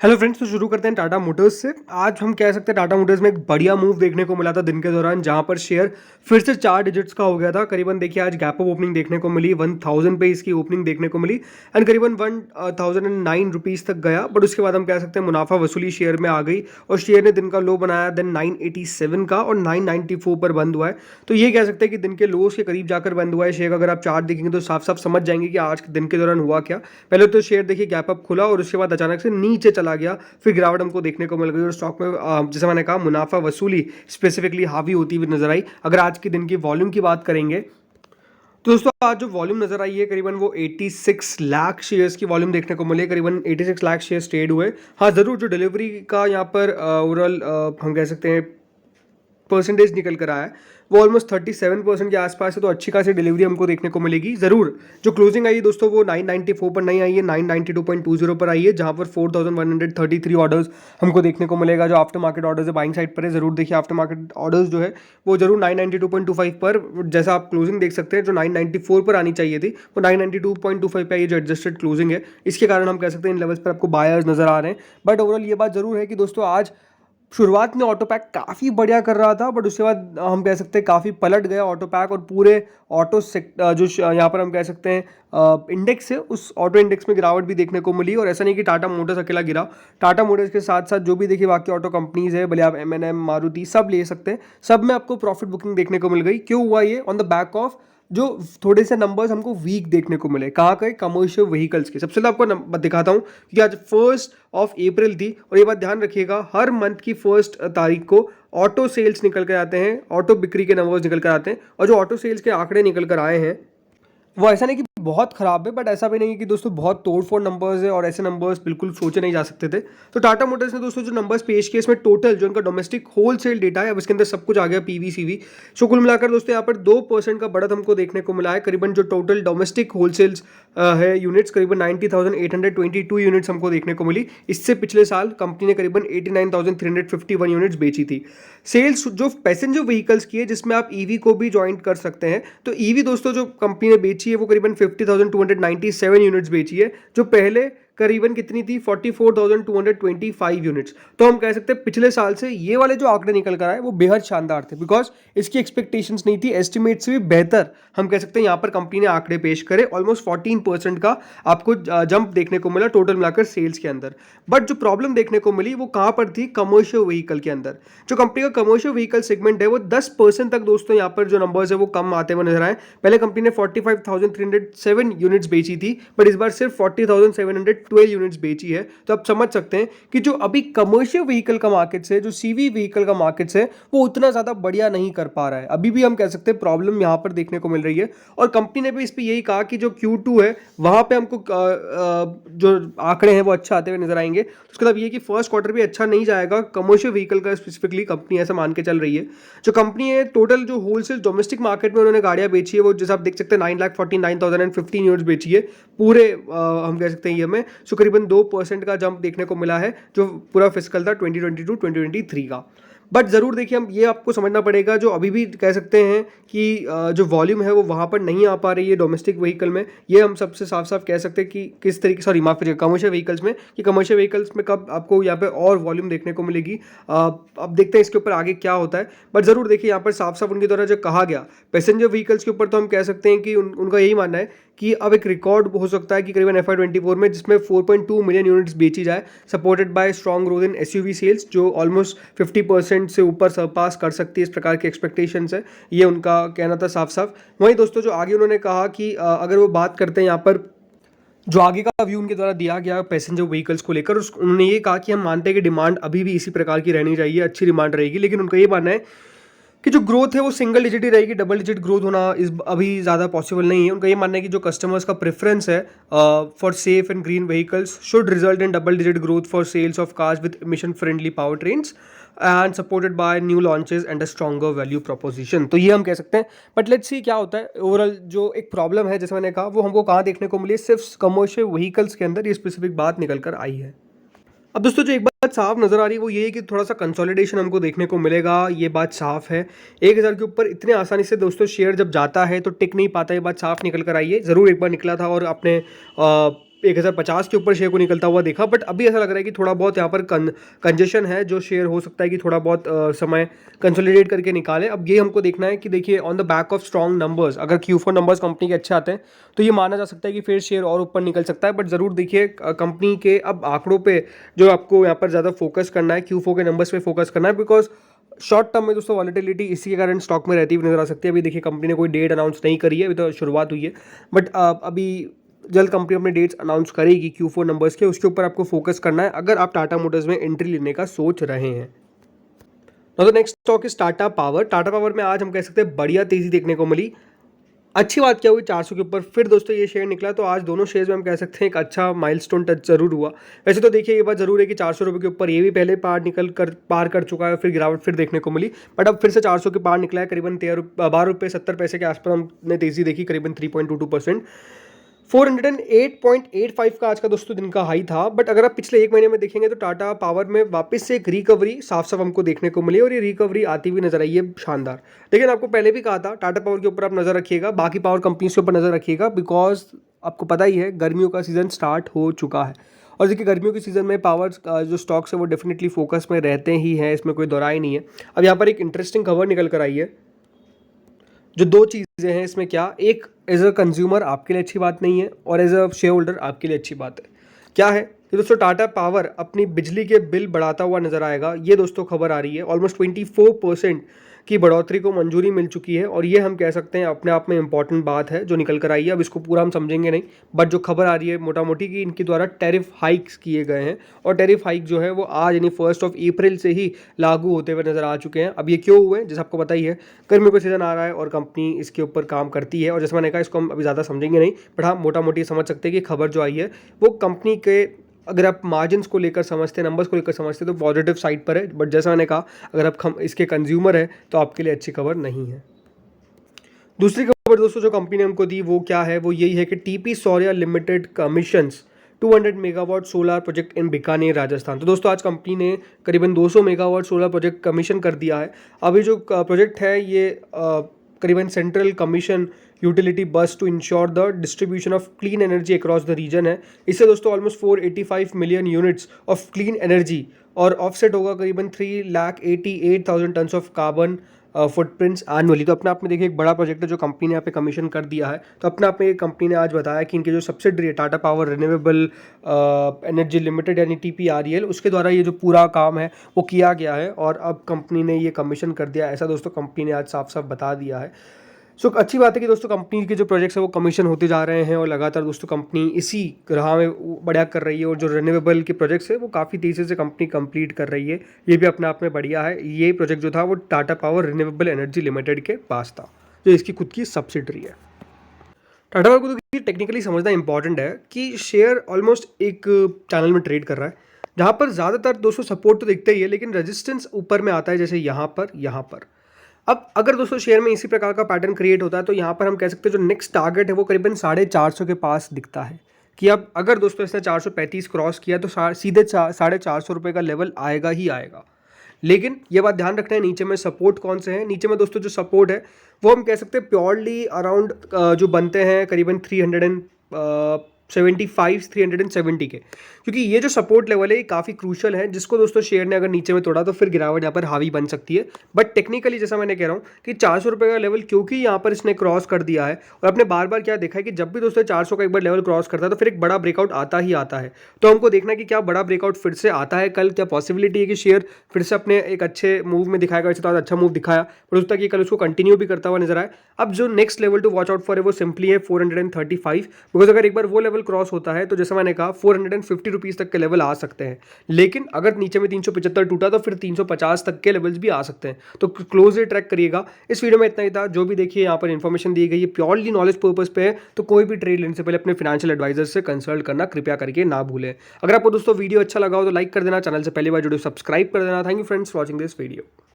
Hello friends, तो शुरू करते हैं टाटा मोटर्स से। आज हम कह सकते हैं टाटा मोटर्स में एक बढ़िया मूव देखने को मिला था दिन के दौरान, जहां पर शेयर फिर से 4 डिजिट्स का हो गया था। करीबन देखिए आज गैप अप ओपनिंग देखने को मिली, 1000 पे इसकी ओपनिंग देखने को मिली एंड करीबन 1009 रुपीज़ तक गया। बट उसके बाद हम कह सकते हैं मुनाफा वसूली शेयर में आ गई और शेयर ने दिन का लो बनाया देन 987 का और 994 पर बंद हुआ है। तो ये कह सकते हैं कि दिन के लोस के करीब जाकर बंद हुआ है शेयर का। अगर आप चार्ट देखेंगे तो साफ साफ समझ जाएंगे कि आज दिन के दौरान हुआ क्या। पहले तो शेयर देखिए गैप अप खुला और उसके बाद अचानक से नीचे चला गया, फिर गिरावट हमको देखने को मिल गई और स्टॉक में जैसे मैंने कहा मुनाफा वसूली स्पेसिफिकली हावी होती हुई नजर आई। अगर आज के दिन की वॉल्यूम की बात करेंगे तो दोस्तों आज जो वॉल्यूम नजर आई है करीबन वो 86 लाख शेयर्स की वॉल्यूम देखने को मिली। करीबन 86 लाख शेयर्स ट्रेड हुए। हाँ ज़रूर जो डिलीवरी का यहाँ पर ओवरऑल हम कह सकते हैं परसेंटेज निकल कर आया है वो ऑलमोस्ट 37% के आसपास है। तो अच्छी खासी डिलीवरी हमको देखने को मिलेगी ज़रूर। जो क्लोजिंग आई है दोस्तों वो 994 पर नहीं आई है, 992.20 पर आई है, जहां पर 4133 ऑर्डर्स हमको देखने को मिलेगा। जो आफ्टर मार्केट ऑर्डर्स है बाइंग साइड पर है, ज़रूर देखिए आफ्टर मार्केट ऑर्डर्स जो है वो जरूर 992.25 पर, जैसा आप क्लोजिंग देख सकते हैं जो 994 पर आनी चाहिए थी वो 992.25 पे आई है। जो एडजस्टेड क्लोजिंग है इसके कारण हम कह सकते हैं इन लेवल्स पर आपको बायर्स नजर आ रहे हैं। बट ओवरऑल ये बात जरूर है कि दोस्तों आज शुरुआत में ऑटो पैक काफ़ी बढ़िया कर रहा था, बट उसके बाद हम कह सकते हैं काफ़ी पलट गया ऑटो पैक और पूरे ऑटो जो यहाँ पर हम कह सकते हैं इंडेक्स है उस ऑटो इंडेक्स में गिरावट भी देखने को मिली। और ऐसा नहीं कि टाटा मोटर्स अकेला गिरा, टाटा मोटर्स के साथ साथ जो भी देखिए बाकी ऑटो कंपनीज है, भले आप M&M मारुति सब ले सकते हैं, सब में आपको प्रॉफिट बुकिंग देखने को मिल गई। क्यों हुआ ये? ऑन द बैक ऑफ जो थोड़े से नंबर्स हमको वीक देखने को मिले। कहाँ के? कमर्शियल व्हीकल्स के। सबसे पहले आपको दिखाता हूँ कि आज 1 अप्रैल थी और ये बात ध्यान रखिएगा हर मंथ की 1 तारीख को ऑटो सेल्स निकल कर आते हैं, ऑटो बिक्री के नंबर्स निकल कर आते हैं। और जो ऑटो सेल्स के आंकड़े निकल कर आए हैं वो ऐसा नहीं कि बहुत खराब है, बट ऐसा भी नहीं है कि दोस्तों बहुत तोड़फोड़ नंबर्स है, और ऐसे नंबर्स बिल्कुल सोचे नहीं जा सकते थे। तो टाटा मोटर्स ने दोस्तों जो नंबर्स पेश किए इसमें टोटल जो उनका डोमेस्टिक होलसेल डेटा है, अब इसके अंदर सब कुछ आ गया पीवी सो कुल मिलाकर दोस्तों यहाँ पर 2% का बढ़त हमको देखने को मिला है। करीबन जो टोटल डोमेस्टिक होलसेल्स है यूनिट्स करीबन 90,822 यूनिट्स हमको देखने को मिली। इससे पिछले साल कंपनी ने करीबन 89,351 यूनिट्स बेची थी। सेल्स जो पैसेंजर व्हीकल्स की है जिसमें आप ईवी को भी ज्वाइन कर सकते हैं, तो ईवी दोस्तों जो कंपनी ने बेची है वो करीबन 50,297 यूनिट्स बेची है, जो पहले करीबन कितनी थी 44,225 यूनिट्स। तो हम कह सकते हैं पिछले साल से ये वाले जो आंकड़े निकल कर आए वो बेहद शानदार थे, बिकॉज इसकी एक्सपेक्टेशंस नहीं थी, एस्टिमेट से भी बेहतर हम कह सकते हैं यहाँ पर कंपनी ने आंकड़े पेश करे। ऑलमोस्ट 14% का आपको जंप देखने को मिला टोटल मिलाकर सेल्स के अंदर। बट जो प्रॉब्लम देखने को मिली वो कहाँ पर थी? कमर्शियल व्हीकल के अंदर। जो कंपनी का कमर्शियल व्हीकल सेगमेंट है वो 10% तक दोस्तों यहाँ पर जो नंबर्स है वो कम आते हुए नजर आए। पहले कंपनी ने 45,307 यूनिट्स बेची थी, बट इस बार सिर्फ 40,712 यूनिट्स बेची है। तो आप समझ सकते हैं कि जो अभी कमर्शियल व्हीकल का मार्केट है, जो सीवी व्हीकल का मार्केट है, वो उतना ज्यादा बढ़िया नहीं कर पा रहा है। अभी भी हम कह सकते हैं प्रॉब्लम यहाँ पर देखने को मिल रही है। और कंपनी ने भी इस पर यही कहा कि जो Q2 है वहां पे हमको जो आंकड़े हैं वो अच्छा आते हुए नजर आएंगे। तो उसका मतलब ये कि फर्स्ट क्वार्टर भी अच्छा नहीं जाएगा कमर्शियल व्हीकल का, स्पेसिफिकली कंपनी ऐसा मान के चल रही है। जो कंपनी है टोटल जो होलसेल डोमेस्टिक मार्केट में उन्होंने गाड़ियां बेची है वो जैसे आप देख सकते हैं 9,49,015 यूनिट्स बेची है पूरे हम कह सकते हैं ये में। सो करीबन 2% का जंप देखने को मिला है जो पूरा फिस्कल था 2022-2023 का। बट ज़रूर देखिए हम ये आपको समझना पड़ेगा, जो अभी भी कह सकते हैं कि जो वॉल्यूम है वो वहाँ पर नहीं आ पा रही है डोमेस्टिक व्हीकल में। ये हम सबसे साफ साफ कह सकते हैं कि किस तरीके, सॉरी माफ कीजिएगा, कमर्शियल व्हीकल्स में, कि कमर्शियल व्हीकल्स में कब आपको यहाँ पे और वॉल्यूम देखने को मिलेगी। अब देखते हैं इसके ऊपर आगे क्या होता है। बट ज़रूर देखिए यहाँ पर साफ साफ उनकी द्वारा जो कहा गया पैसेंजर व्हीकल्स के ऊपर, तो हम कह सकते हैं कि उनका यही मानना है कि अब एक रिकॉर्ड हो सकता है कि करीबन FY24 में जिसमें 4.2 मिलियन यूनिट्स बेची जाए, supported by strong growth in SUV sales जो ऑलमोस्ट 50% से ऊपर सरपास कर सकती है, इस प्रकार की एक्सपेक्टेशंस है। ये उनका कहना था साफ साफ। वहीं दोस्तों जो आगे उन्होंने कहा कि अगर वो बात करते हैं यहाँ पर जो आगे का व्यू उनके द्वारा दिया गया पैसेंजर व्हीकल्स को लेकर, उन्होंने ये कहा कि हम मानते हैं कि डिमांड अभी भी इसी प्रकार की रहनी चाहिए, अच्छी डिमांड रहेगी, लेकिन उनका ये मानना है कि जो ग्रोथ है वो सिंगल डिजिट ही रहेगी, डबल डिजिट ग्रोथ होना इस अभी ज़्यादा पॉसिबल नहीं है। उनका ये मानना है कि जो कस्टमर्स का प्रेफरेंस है for safe and green vehicles should result in double digit growth for sales of cars with emission friendly power trains and supported by new launches and a stronger value proposition. तो ये हम कह सकते हैं। But let's see क्या होता है। Overall जो एक प्रॉब्लम है जैसे मैंने कहा वो हमको कहाँ देखने को मिली, सिर्फ कमर्शियल व्हीकल्स के अंदर ये स्पेसिफिक बात निकल कर आई है। अब दोस्तों जो एक बात साफ नजर आ रही है वो ये है कि थोड़ा सा कंसोलिडेशन हमको देखने को मिलेगा, ये बात साफ है। 1,000 के ऊपर इतने आसानी से दोस्तों शेयर जब जाता है तो टिक नहीं पाता, ये बात साफ निकल कर आई है। ज़रूर एक बार निकला था और अपने 1050 के ऊपर शेयर को निकलता हुआ देखा, बट अभी ऐसा लग रहा है कि थोड़ा बहुत यहाँ पर कंजेशन है, जो शेयर हो सकता है कि थोड़ा बहुत समय कंसोलिडेट करके निकाले। अब ये हमको देखना है कि देखिए on the back of strong numbers, अगर Q4 नंबर्स कंपनी के अच्छे आते हैं तो ये माना जा सकता है कि फिर शेयर और ऊपर निकल सकता है। बट ज़रूर देखिए कंपनी के अब आंकड़ों पे जो आपको यहाँ पर ज़्यादा फोकस करना है, Q4 के नंबर्स पे फोकस करना है, बिकॉज शॉर्ट टर्म में दोस्तों वॉलेटिलिटी इसी के कारण स्टॉक में रहती हुई नजर आ सकती है। अभी देखिए कंपनी ने कोई डेट अनाउंस नहीं करी है, अभी तो शुरुआत हुई है, बट अभी जल्द कंपनी अपने डेट्स अनाउंस करेगी Q4 नंबर्स के, उसके ऊपर आपको फोकस करना है अगर आप टाटा मोटर्स में एंट्री लेने का सोच रहे हैं। तो next stock is Tata power. Tata power में आज हम कह सकते हैं बढ़िया तेजी देखने को मिली। अच्छी बात क्या हुई, 400 के ऊपर फिर दोस्तों ये शेयर निकला, तो आज दोनों शेयर्स में हम कह सकते हैं एक अच्छा माइलस्टोन टच जरूर हुआ। वैसे तो देखिए ये बात जरूर है कि 400 रुपये के ऊपर ये भी पहले पार कर चुका है, फिर गिरावट फिर देखने को मिली, बट अब फिर से 400 के पार निकला है। करीबन 12 रुपये 70 पैसे के आसपास हमने तेजी देखी, करीबन 3.22%। 408.85 का आज का दोस्तों दिन का हाई था। बट अगर आप पिछले एक महीने में देखेंगे तो टाटा पावर में वापस से एक रिकवरी साफ साफ हमको देखने को मिली, और ये रिकवरी आती हुई नजर आई है शानदार। लेकिन आपको पहले भी कहा था टाटा पावर के ऊपर आप नजर रखिएगा, बाकी पावर कंपनीज के ऊपर नजर रखिएगा, बिकॉज आपको पता ही है गर्मियों का सीजन स्टार्ट हो चुका है। और देखिए गर्मियों के सीजन में पावर जो स्टॉक्स है वो डेफिनेटली फोकस में रहते ही हैं, इसमें कोई दोराई नहीं है। अब यहाँ पर एक इंटरेस्टिंग खबर निकल कर आई है, जो दो चीज़ें हैं इसमें, क्या एक एज अ कंज्यूमर आपके लिए अच्छी बात नहीं है, और एज अ शेयर होल्डर आपके लिए अच्छी बात है। क्या है कि दोस्तों टाटा पावर अपनी बिजली के बिल बढ़ाता हुआ नजर आएगा, ये दोस्तों खबर आ रही है। ऑलमोस्ट 24% की बढ़ोतरी को मंजूरी मिल चुकी है, और ये हम कह सकते हैं अपने आप में इंपॉर्टेंट बात है जो निकल कर आई है। अब इसको पूरा हम समझेंगे नहीं, बट जो खबर आ रही है मोटा मोटी कि इनके द्वारा टैरिफ हाइक्स किए गए हैं, और टैरिफ हाइक जो है वो आज यानी 1 अप्रैल से ही लागू होते हुए नजर आ चुके हैं। अब ये क्यों हुए, जैसे आपको पता ही है गर्मियों का सीजन आ रहा है और कंपनी इसके ऊपर काम करती है, और जैसे मैंने कहा इसको हम अभी ज़्यादा समझेंगे नहीं, बट हाँ मोटा मोटी समझ सकते हैं कि खबर जो आई है वो कंपनी के, अगर आप मार्जिन्स को लेकर समझते हैं, नंबर्स को लेकर समझते हैं, तो पॉजिटिव साइड पर है। बट जैसा मैंने कहा अगर आप इसके कंज्यूमर है तो आपके लिए अच्छी खबर नहीं है। दूसरी खबर दोस्तों जो कंपनी ने हमको दी वो क्या है, वो यही है कि TP Shaurya limited commissions 200 megawatt solar project in Bikaner Rajasthan. तो दोस्तों आज कंपनी ने करीबन 200 मेगावाट सोलर प्रोजेक्ट कमीशन कर दिया है। अभी जो प्रोजेक्ट है ये करीबन central commission utility bus to ensure the distribution of clean energy across the region है। इससे दोस्तों almost 485 million units of clean energy, और ऑफसेट होगा करीबन 3,88,000 ton of carbon footprints annually. तो अपने आप में देखिए एक बड़ा प्रोजेक्ट है जो कंपनी ने यहाँ पे कमीशन कर दिया है। तो अपने आप में कंपनी ने आज बताया कि इनके जो सब्सिडरी है Tata power renewable energy limited यानी TPREL, उसके द्वारा ये जो पूरा काम है वो किया गया है, और अब कंपनी ने ये कमीशन कर दिया, ऐसा दोस्तों कंपनी ने आज साफ साफ बता दिया है। सो अच्छी बात है कि दोस्तों कंपनी के जो प्रोजेक्ट्स है वो कमीशन होते जा रहे हैं, और लगातार दोस्तों कंपनी इसी राह में बढ़िया कर रही है, और जो रिन्यूएबल के प्रोजेक्ट्स है वो काफ़ी तेज़ी से कंपनी कंप्लीट कर रही है। ये भी अपने आप में बढ़िया है। ये प्रोजेक्ट जो था वो Tata power renewable energy limited के पास था, जो इसकी खुद की सब्सिडरी है। टाटा पावर को तो टेक्निकली समझना इंपॉर्टेंट है कि शेयर ऑलमोस्ट एक चैनल में ट्रेड कर रहा है, जहाँ पर ज़्यादातर दोस्तों सपोर्ट तो दिखता ही है, लेकिन रेजिस्टेंस ऊपर में आता है, जैसे यहाँ पर। अब अगर दोस्तों शेयर में इसी प्रकार का पैटर्न क्रिएट होता है तो यहाँ पर हम कह सकते हैं जो नेक्स्ट टारगेट है वो करीबन 450 के पास दिखता है, कि अब अगर दोस्तों इसने 435 क्रॉस किया तो सीधे 450 रुपये का लेवल आएगा ही आएगा। लेकिन ये बात ध्यान रखना है नीचे में सपोर्ट कौन से हैं। नीचे में दोस्तों जो सपोर्ट है वो हम कह सकते हैं प्योरली अराउंड जो बनते हैं करीबन 370 के, क्योंकि ये जो सपोर्ट लेवल है ये काफ़ी क्रूशल है, जिसको दोस्तों शेयर ने अगर नीचे में तोड़ा तो फिर गिरावट यहाँ पर हावी बन सकती है। बट टेक्निकली जैसा मैंने कह रहा हूँ कि 400 रुपये का लेवल क्योंकि यहाँ पर इसने क्रॉस कर दिया है, और आपने बार बार क्या देखा है कि जब भी दोस्तों 400 का एक बार लेवल क्रॉस करता है तो फिर एक बड़ा ब्रेकआउट आता ही आता है। तो हमको देखना है कि क्या बड़ा ब्रेकआउट फिर से आता है कल, क्या पॉसिबिलिटी है कि शेयर फिर से अपने एक अच्छे मूव में दिखाएगा। वैसे तो आज अच्छा मूव दिखाया, पर उस तक ये कल उसको कंटिन्यू भी करता हुआ नजर आए। अब जो next level to watch out for है वो सिंपली है 435, बिकॉज अगर एक बार वो लेवल क्रॉस होता है तो जैसा मैंने कहा 450 रुपीज़ तक के लेवल आ सकते हैं। लेकिन अगर नीचे में 375 टूटा तो फिर 350 तक के लेवल्स भी आ सकते हैं। तो क्लोजली ट्रैक करिएगा। इस वीडियो में इतना ही था। जो भी देखिए यहाँ पर इन्फॉर्मेशन दी गई है प्योरली नॉलेज पर्पस पे है, तो कोई भी ट्रेड लेने से पहले अपने फाइनेंशियल एडवाइजर से कंसल्ट करना कृपया करके ना भूलें। अगर आपको दोस्तों वीडियो अच्छा लगा हो तो लाइक कर देना, चैनल से पहली बार जुड़े सब्सक्राइब कर देना। Thank you friends for watching this video.